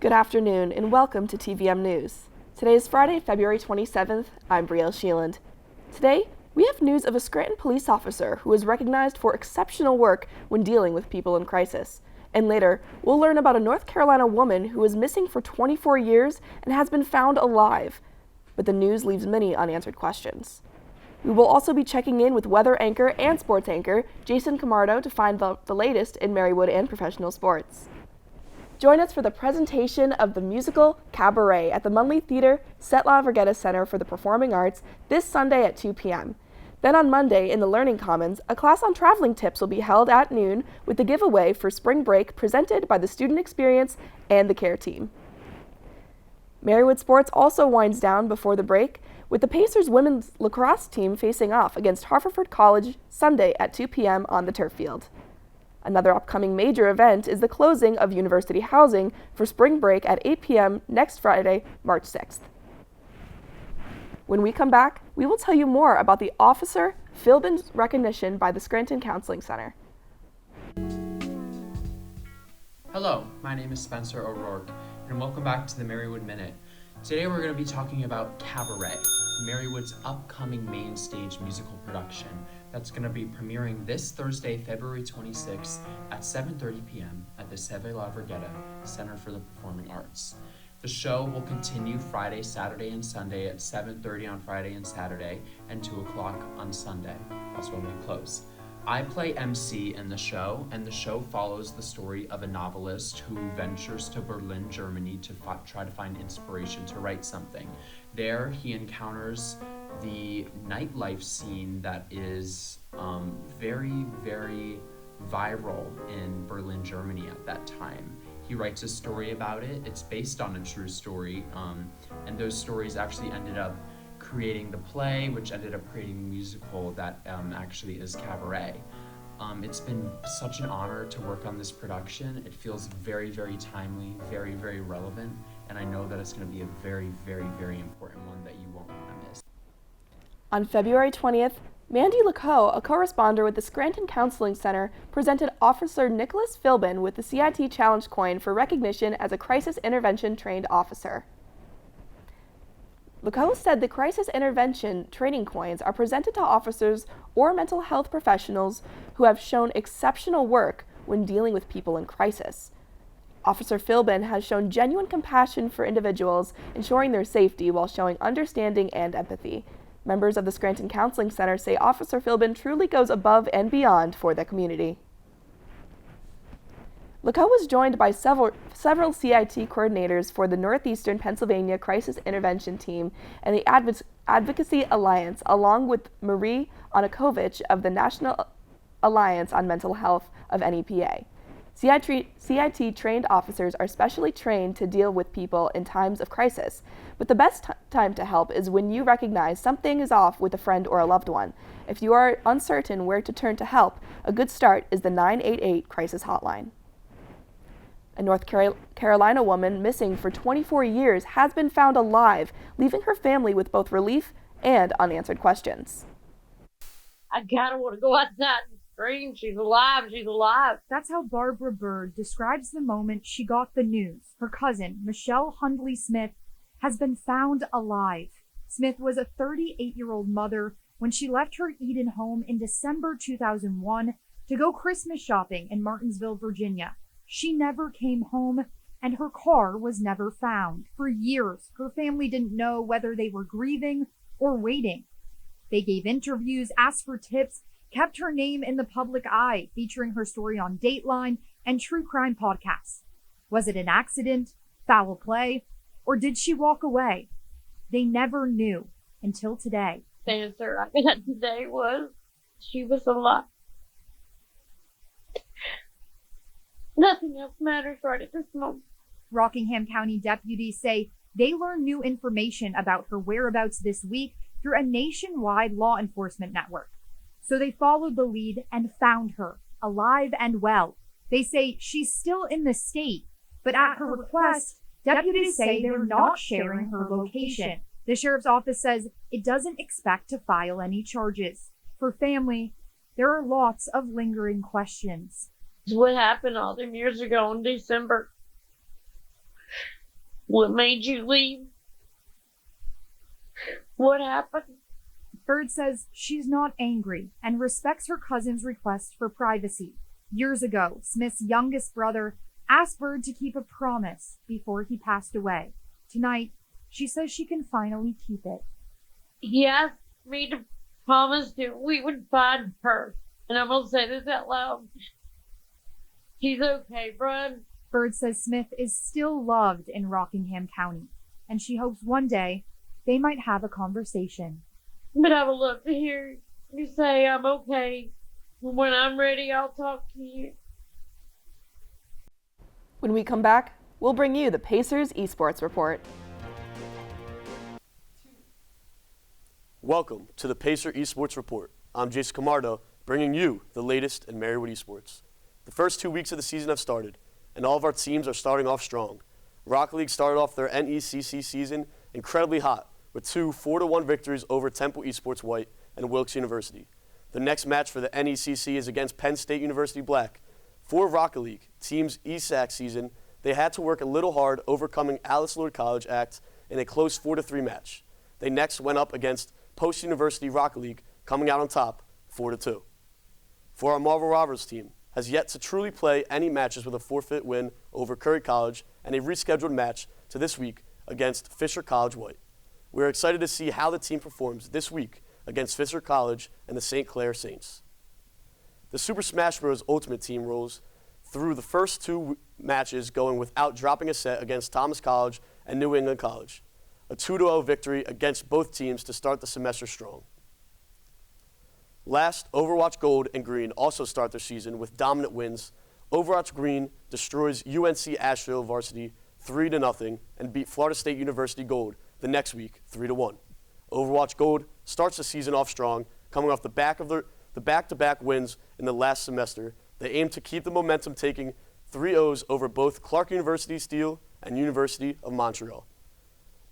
Good afternoon and welcome to TVM-News. Today is Friday, February 27th. I'm Brielle Sheeland. Today, we have news of a Scranton police officer who was recognized for exceptional work when dealing with people in crisis. And later, we'll learn about a North Carolina woman who was missing for 24 years and has been found alive. But the news leaves many unanswered questions. We will also be checking in with weather anchor and sports anchor Jason Camardo to find the latest in Marywood and professional sports. Join us for the presentation of the musical Cabaret at the Munley Theater Set La Vergetta Center for the Performing Arts this Sunday at 2 p.m. Then on Monday in the Learning Commons, a class on traveling tips will be held at noon with the giveaway for spring break presented by the Student Experience and the CARE team. Marywood sports also winds down before the break with the Pacers women's lacrosse team facing off against Haverford College Sunday at 2 p.m. on the turf field. Another upcoming major event is the closing of university housing for spring break at 8 p.m. next Friday, March 6th. When we come back, we will tell you more about the Officer Philbin's recognition by the Scranton Counseling Center. Hello, my name is Spencer O'Rourke, and welcome back to the Marywood Minute. Today we're going to be talking about Cabaret, Marywood's upcoming main stage musical production that's going to be premiering this Thursday, February 26th at 7:30 p.m. at the Seve La Vergetta Center for the Performing Arts. The show will continue Friday, Saturday, and Sunday at 7:30 on Friday and Saturday and 2 o'clock on Sunday. That's when we close. I play MC in the show, and the show follows the story of a novelist who ventures to Berlin, Germany to try to find inspiration to write something. There, he encounters the nightlife scene that is very, very viral in Berlin, Germany at that time. He writes a story about it. It's based on a true story, and those stories actually ended up creating the play, which ended up creating the musical that actually is Cabaret. It's been such an honor to work on this production. It feels very, very timely, very, very relevant, and I know that it's going to be a very, very, very important one that you won't want to miss. On February 20th, Mandy Lacoe, a correspondent with the Scranton Counseling Center, presented Officer Nicholas Philbin with the CIT Challenge Coin for recognition as a crisis intervention trained officer. Lacoe said the crisis intervention training coins are presented to officers or mental health professionals who have shown exceptional work when dealing with people in crisis. Officer Philbin has shown genuine compassion for individuals, ensuring their safety while showing understanding and empathy. Members of the Scranton Counseling Center say Officer Philbin truly goes above and beyond for the community. Lacoe was joined by several CIT coordinators for the Northeastern Pennsylvania Crisis Intervention Team and the Advocacy Alliance, along with Marie Onakovich of the National Alliance on Mental Health of NEPA. CIT trained officers are specially trained to deal with people in times of crisis, but the best time to help is when you recognize something is off with a friend or a loved one. If you are uncertain where to turn to help, a good start is the 988 crisis hotline. A North Carolina woman missing for 24 years has been found alive, leaving her family with both relief and unanswered questions. I gotta want to go outside and scream, she's alive, she's alive. That's how Barbara Bird describes the moment she got the news. Her cousin, Michelle Hundley Smith, has been found alive. Smith was a 38-year-old mother when she left her Eden home in December 2001 to go Christmas shopping in Martinsville, Virginia. She never came home, and her car was never found. For years, her family didn't know whether they were grieving or waiting. They gave interviews, asked for tips, kept her name in the public eye, featuring her story on Dateline and true crime podcasts. Was it an accident, foul play, or did she walk away? They never knew until today. The answer I got today was she was alive. Nothing else matters right at this moment. Rockingham County deputies say they learned new information about her whereabouts this week through a nationwide law enforcement network. So they followed the lead and found her, alive and well. They say she's still in the state, but at her request, deputies say they're not sharing her location. The sheriff's office says it doesn't expect to file any charges. For family, there are lots of lingering questions. What happened all them years ago in December. What made you leave? What happened? Bird says she's not angry and respects her cousin's request for privacy. Years ago, Smith's youngest brother asked Bird to keep a promise before he passed away. Tonight, she says she can finally keep it. He asked me to promise that we would find her. And I'm going to say this out loud. She's okay, Brad. Bird says Smith is still loved in Rockingham County, and she hopes one day they might have a conversation. But I would love to hear you say I'm okay. When I'm ready, I'll talk to you. When we come back, we'll bring you the Pacers Esports Report. Welcome to the Pacer Esports Report. I'm Jason Camardo, bringing you the latest in Marywood Esports. The first 2 weeks of the season have started, and all of our teams are starting off strong. Rocket League started off their NECC season incredibly hot, with 2 4-1 victories over Temple Esports White and Wilkes University. The next match for the NECC is against Penn State University Black. For Rocket League team's ESAC season, they had to work a little hard overcoming Alice Lord College Act in a close 4-3 match. They next went up against Post University Rocket League, coming out on top 4-2. For our Marvel Robbers team, has yet to truly play any matches with a forfeit win over Curry College and a rescheduled match to this week against Fisher College White. We're excited to see how the team performs this week against Fisher College and the St. Clair Saints. The Super Smash Bros. Ultimate team rolls through the first 2 matches going without dropping a set against Thomas College and New England College. A 2-0 victory against both teams to start the semester strong. Last, Overwatch Gold and Green also start their season with dominant wins. Overwatch Green destroys UNC Asheville Varsity 3-0 and beat Florida State University Gold the next week 3-1. Overwatch Gold starts the season off strong, coming off the back of the back-to-back wins in the last semester. They aim to keep the momentum, taking 3-0s over both Clark University Steel and University of Montreal.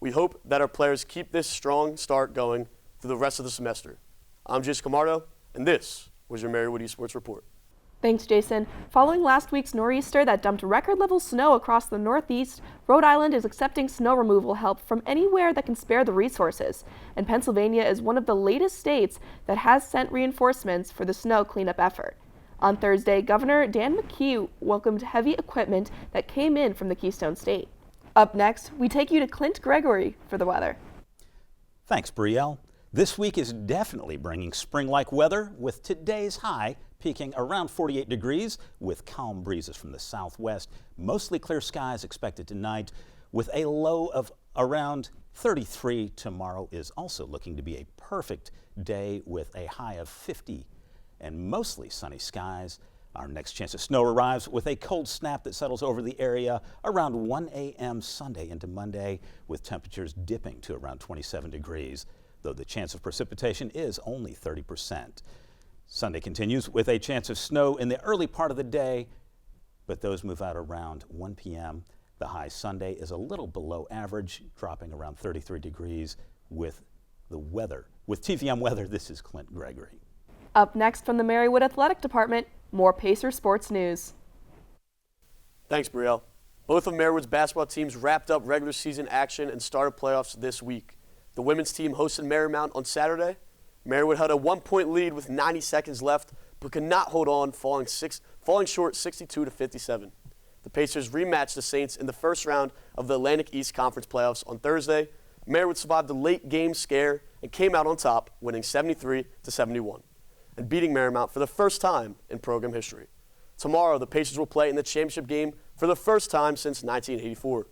We hope that our players keep this strong start going through the rest of the semester. I'm Jason Camardo, and this was your Marywood Esports Report. Thanks, Jason. Following last week's nor'easter that dumped record-level snow across the Northeast, Rhode Island is accepting snow removal help from anywhere that can spare the resources. And Pennsylvania is one of the latest states that has sent reinforcements for the snow cleanup effort. On Thursday, Governor Dan McKee welcomed heavy equipment that came in from the Keystone State. Up next, we take you to Clint Gregory for the weather. Thanks, Brielle. This week is definitely bringing spring-like weather, with today's high peaking around 48 degrees with calm breezes from the southwest. Mostly clear skies expected tonight with a low of around 33. Tomorrow is also looking to be a perfect day with a high of 50 and mostly sunny skies. Our next chance of snow arrives with a cold snap that settles over the area around 1 a.m. Sunday into Monday, with temperatures dipping to around 27 degrees, though the chance of precipitation is only 30%. Sunday continues with a chance of snow in the early part of the day, but those move out around 1 p.m. The high Sunday is a little below average, dropping around 33 degrees with the weather. With TVM Weather, this is Clint Gregory. Up next from the Marywood Athletic Department, more Pacer sports news. Thanks, Brielle. Both of Marywood's basketball teams wrapped up regular season action and started playoffs this week. The women's team hosted Marymount on Saturday. Marywood had a 1-point lead with 90 seconds left, but could not hold on, falling short 62-57. The Pacers rematched the Saints in the first round of the Atlantic East Conference playoffs on Thursday. Marywood survived the late game scare and came out on top, winning 73-71, and beating Marymount for the first time in program history. Tomorrow, the Pacers will play in the championship game for the first time since 1984.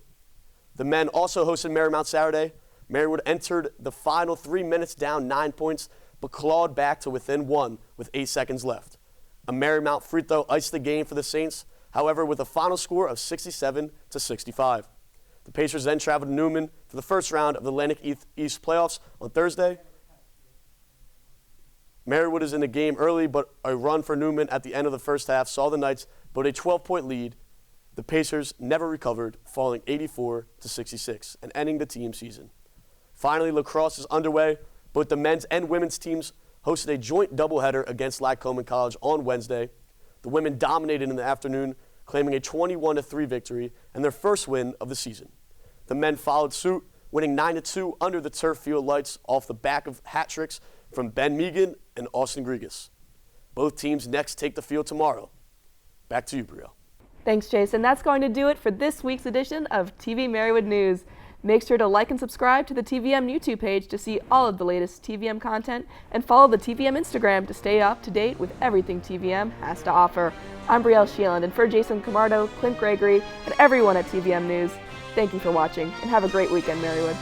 The men also hosted Marymount Saturday. Marywood entered the final 3 minutes down 9 points, but clawed back to within 1 with 8 seconds left. A Marymount free throw iced the game for the Saints, however, with a final score of 67-65. The Pacers then traveled to Newman for the first round of the Atlantic East playoffs on Thursday. Marywood is in the game early, but a run for Newman at the end of the first half saw the Knights build a 12-point lead. The Pacers never recovered, falling 84-66 and ending the team season. Finally, lacrosse is underway. Both the men's and women's teams hosted a joint doubleheader against Lycoming College on Wednesday. The women dominated in the afternoon, claiming a 21-3 victory and their first win of the season. The men followed suit, winning 9-2 under the turf field lights off the back of hat tricks from Ben Megan and Austin Grigas. Both teams next take the field tomorrow. Back to you, Brielle. Thanks, Jason. That's going to do it for this week's edition of TV-Marywood News. Make sure to like and subscribe to the TVM YouTube page to see all of the latest TVM content, and follow the TVM Instagram to stay up to date with everything TVM has to offer. I'm Brielle Sheeland, and for Jason Camardo, Clint Gregory, and everyone at TVM News, thank you for watching, and have a great weekend, Marywood.